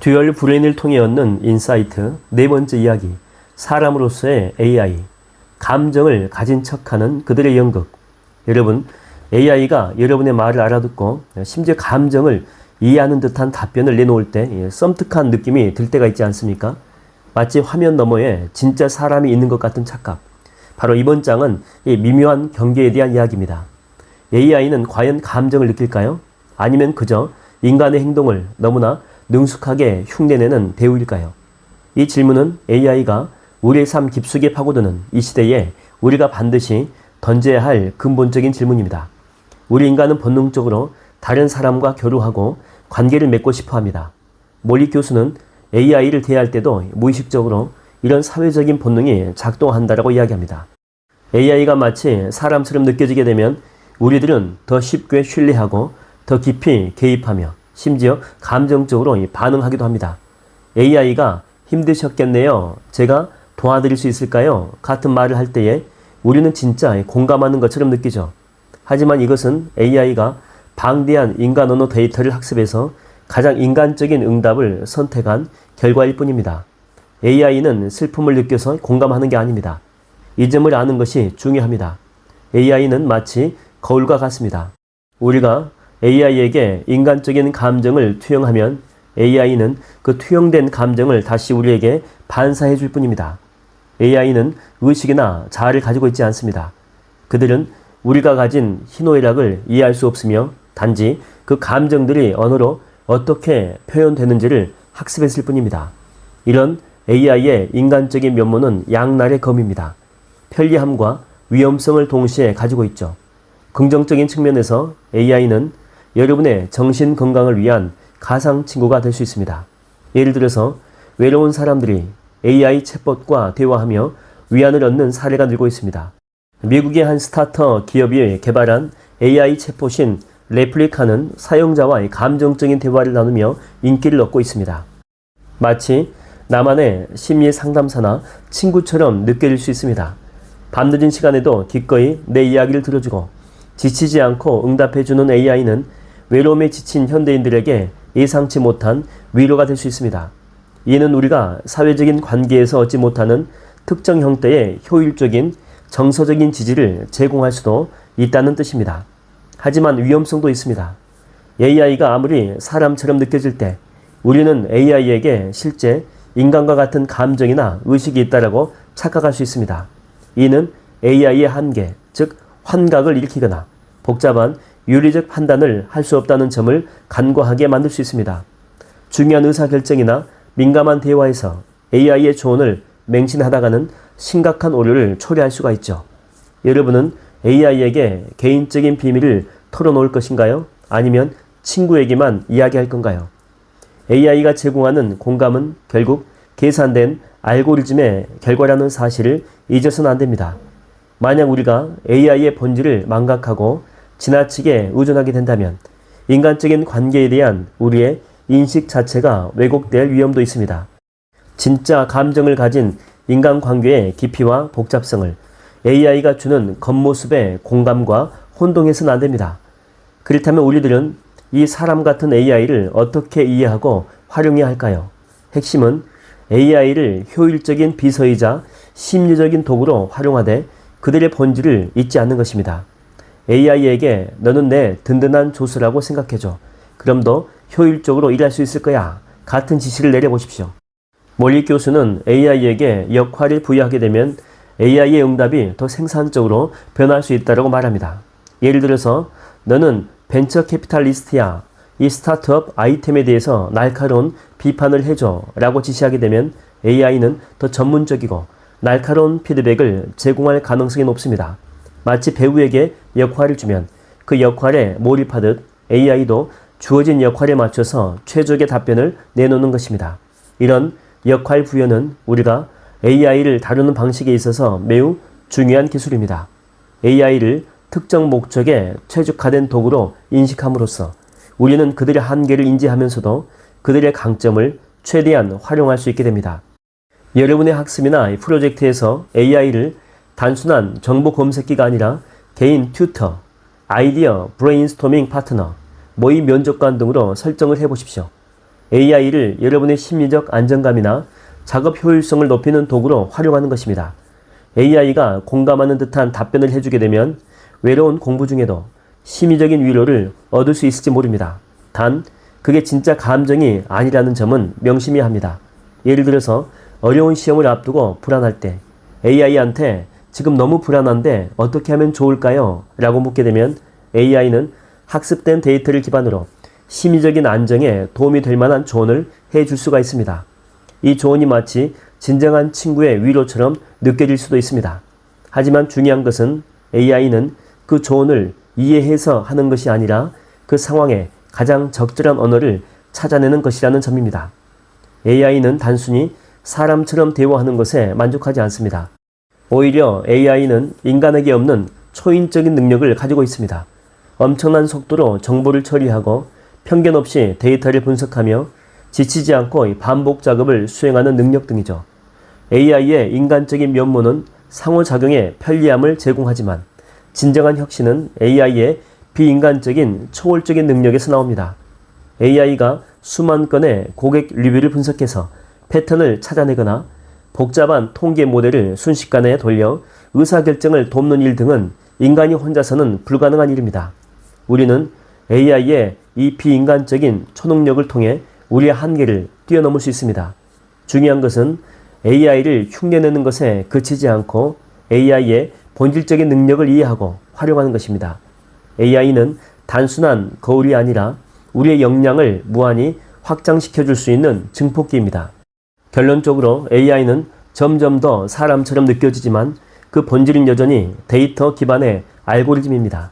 듀얼 브레인을 통해 얻는 인사이트 네 번째 이야기, 사람으로서의 AI, 감정을 가진 척하는 그들의 연극. 여러분, AI가 여러분의 말을 알아듣고 심지어 감정을 이해하는 듯한 답변을 내놓을 때 썸뜩한 느낌이 들 때가 있지 않습니까? 마치 화면 너머에 진짜 사람이 있는 것 같은 착각. 바로 이번 장은 이 미묘한 경계에 대한 이야기입니다. AI는 과연 감정을 느낄까요? 아니면 그저 인간의 행동을 너무나 능숙하게 흉내내는 배우일까요? 이 질문은 AI가 우리의 삶 깊숙이 파고드는 이 시대에 우리가 반드시 던져야 할 근본적인 질문입니다. 우리 인간은 본능적으로 다른 사람과 교류하고 관계를 맺고 싶어 합니다. 몰리 교수는 AI를 대할 때도 무의식적으로 이런 사회적인 본능이 작동한다고 이야기합니다. AI가 마치 사람처럼 느껴지게 되면 우리들은 더 쉽게 신뢰하고 더 깊이 개입하며 심지어 감정적으로 반응하기도 합니다. AI가 힘드셨겠네요. 제가 도와드릴 수 있을까요? 같은 말을 할 때에 우리는 진짜 공감하는 것처럼 느끼죠. 하지만 이것은 AI가 방대한 인간 언어 데이터를 학습해서 가장 인간적인 응답을 선택한 결과일 뿐입니다. AI는 슬픔을 느껴서 공감하는 게 아닙니다. 이 점을 아는 것이 중요합니다. AI는 마치 거울과 같습니다. 우리가 AI에게 인간적인 감정을 투영하면 AI는 그 투영된 감정을 다시 우리에게 반사해 줄 뿐입니다. AI는 의식이나 자아를 가지고 있지 않습니다. 그들은 우리가 가진 희노애락을 이해할 수 없으며 단지 그 감정들이 언어로 어떻게 표현되는지를 학습했을 뿐입니다. 이런 AI의 인간적인 면모는 양날의 검입니다. 편리함과 위험성을 동시에 가지고 있죠. 긍정적인 측면에서 AI는 여러분의 정신 건강을 위한 가상 친구가 될 수 있습니다. 예를 들어서 외로운 사람들이 AI 챗봇과 대화하며 위안을 얻는 사례가 늘고 있습니다. 미국의 한 스타트업 기업이 개발한 AI 챗봇인 레플리카는 사용자와의 감정적인 대화를 나누며 인기를 얻고 있습니다. 마치 나만의 심리 상담사나 친구처럼 느껴질 수 있습니다. 밤늦은 시간에도 기꺼이 내 이야기를 들어주고 지치지 않고 응답해주는 AI는 외로움에 지친 현대인들에게 예상치 못한 위로가 될 수 있습니다. 이는 우리가 사회적인 관계에서 얻지 못하는 특정 형태의 효율적인 정서적인 지지를 제공할 수도 있다는 뜻입니다. 하지만 위험성도 있습니다. AI가 아무리 사람처럼 느껴질 때 우리는 AI에게 실제 인간과 같은 감정이나 의식이 있다고 착각할 수 있습니다. 이는 AI의 한계, 즉 환각을 일으키거나 복잡한 윤리적 판단을 할 수 없다는 점을 간과하게 만들 수 있습니다. 중요한 의사결정이나 민감한 대화에서 AI의 조언을 맹신하다가는 심각한 오류를 초래할 수가 있죠. 여러분은 AI에게 개인적인 비밀을 털어놓을 것인가요? 아니면 친구에게만 이야기할 건가요? AI가 제공하는 공감은 결국 계산된 알고리즘의 결과라는 사실을 잊어서는 안 됩니다. 만약 우리가 AI의 본질을 망각하고 지나치게 의존하게 된다면 인간적인 관계에 대한 우리의 인식 자체가 왜곡될 위험도 있습니다. 진짜 감정을 가진 인간관계의 깊이와 복잡성을 AI가 주는 겉모습의 공감과 혼동해서는 안 됩니다. 그렇다면 우리들은 이 사람 같은 AI를 어떻게 이해하고 활용해야 할까요? 핵심은 AI를 효율적인 비서이자 심리적인 도구로 활용하되 그들의 본질을 잊지 않는 것입니다. AI에게 너는 내 든든한 조수라고 생각해줘. 그럼 더 효율적으로 일할 수 있을 거야. 같은 지시를 내려보십시오. 몰리 교수는 AI에게 역할을 부여하게 되면 AI의 응답이 더 생산적으로 변할 수 있다고 말합니다. 예를 들어서 너는 벤처 캐피탈리스트야. 이 스타트업 아이템에 대해서 날카로운 비판을 해줘 라고 지시하게 되면 AI는 더 전문적이고 날카로운 피드백을 제공할 가능성이 높습니다. 마치 배우에게 역할을 주면 그 역할에 몰입하듯 AI도 주어진 역할에 맞춰서 최적의 답변을 내놓는 것입니다. 이런 역할 부여는 우리가 AI를 다루는 방식에 있어서 매우 중요한 기술입니다. AI를 특정 목적에 최적화된 도구로 인식함으로써 우리는 그들의 한계를 인지하면서도 그들의 강점을 최대한 활용할 수 있게 됩니다. 여러분의 학습이나 프로젝트에서 AI를 단순한 정보 검색기가 아니라 개인 튜터, 아이디어 브레인스토밍 파트너, 모의 면접관 등으로 설정을 해보십시오. AI를 여러분의 심리적 안정감이나 작업 효율성을 높이는 도구로 활용하는 것입니다. AI가 공감하는 듯한 답변을 해주게 되면 외로운 공부 중에도 심리적인 위로를 얻을 수 있을지 모릅니다. 단, 그게 진짜 감정이 아니라는 점은 명심해야 합니다. 예를 들어서 어려운 시험을 앞두고 불안할 때 AI한테 지금 너무 불안한데 어떻게 하면 좋을까요? 라고 묻게 되면 AI는 학습된 데이터를 기반으로 심리적인 안정에 도움이 될 만한 조언을 해줄 수가 있습니다. 이 조언이 마치 진정한 친구의 위로처럼 느껴질 수도 있습니다. 하지만 중요한 것은 AI는 그 조언을 이해해서 하는 것이 아니라 그 상황에 가장 적절한 언어를 찾아내는 것이라는 점입니다. AI는 단순히 사람처럼 대화하는 것에 만족하지 않습니다. 오히려 AI는 인간에게 없는 초인적인 능력을 가지고 있습니다. 엄청난 속도로 정보를 처리하고 편견 없이 데이터를 분석하며 지치지 않고 반복 작업을 수행하는 능력 등이죠. AI의 인간적인 면모는 상호작용에 편리함을 제공하지만 진정한 혁신은 AI의 비인간적인 초월적인 능력에서 나옵니다. AI가 수만 건의 고객 리뷰를 분석해서 패턴을 찾아내거나 복잡한 통계 모델을 순식간에 돌려 의사결정을 돕는 일 등은 인간이 혼자서는 불가능한 일입니다. 우리는 AI의 이 비인간적인 초능력을 통해 우리의 한계를 뛰어넘을 수 있습니다. 중요한 것은 AI를 흉내내는 것에 그치지 않고 AI의 본질적인 능력을 이해하고 활용하는 것입니다. AI는 단순한 거울이 아니라 우리의 역량을 무한히 확장시켜줄 수 있는 증폭기입니다. 결론적으로 AI는 점점 더 사람처럼 느껴지지만 그 본질은 여전히 데이터 기반의 알고리즘입니다.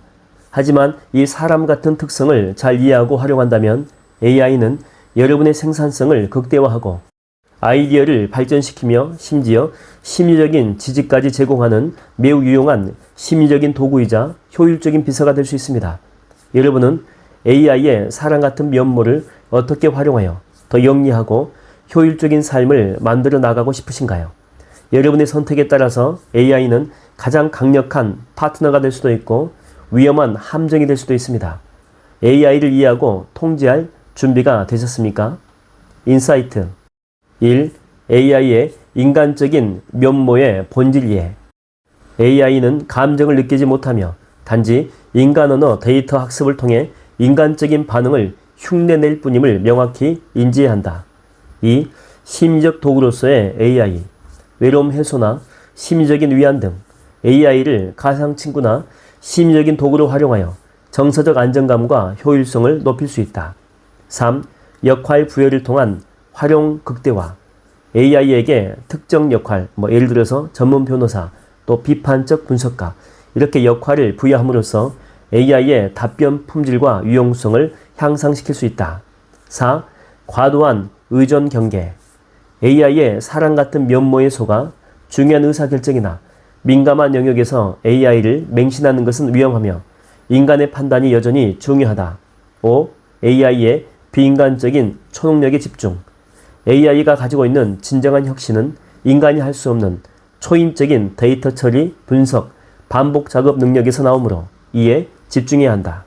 하지만 이 사람 같은 특성을 잘 이해하고 활용한다면 AI는 여러분의 생산성을 극대화하고 아이디어를 발전시키며 심지어 심리적인 지지까지 제공하는 매우 유용한 심리적인 도구이자 효율적인 비서가 될 수 있습니다. 여러분은 AI의 사람 같은 면모를 어떻게 활용하여 더 영리하고 효율적인 삶을 만들어 나가고 싶으신가요? 여러분의 선택에 따라서 AI는 가장 강력한 파트너가 될 수도 있고 위험한 함정이 될 수도 있습니다. AI를 이해하고 통제할 준비가 되셨습니까? 인사이트 1. AI의 인간적인 면모의 본질 이해. AI는 감정을 느끼지 못하며 단지 인간 언어 데이터 학습을 통해 인간적인 반응을 흉내낼 뿐임을 명확히 인지해야 한다. 2. 심리적 도구로서의 AI. 외로움 해소나 심리적인 위안 등 AI를 가상친구나 심리적인 도구로 활용하여 정서적 안정감과 효율성을 높일 수 있다. 3. 역할 부여를 통한 활용 극대화. AI에게 특정 역할, 예를 들어서 전문 변호사, 또 비판적 분석가, 이렇게 역할을 부여함으로써 AI의 답변 품질과 유용성을 향상시킬 수 있다. 4. 과도한 의존 경계. AI의 사람 같은 면모에 속아 중요한 의사결정이나 민감한 영역에서 AI를 맹신하는 것은 위험하며 인간의 판단이 여전히 중요하다. 5. AI의 비인간적인 초능력에 집중. AI가 가지고 있는 진정한 혁신은 인간이 할 수 없는 초인적인 데이터 처리, 분석, 반복 작업 능력에서 나오므로 이에 집중해야 한다.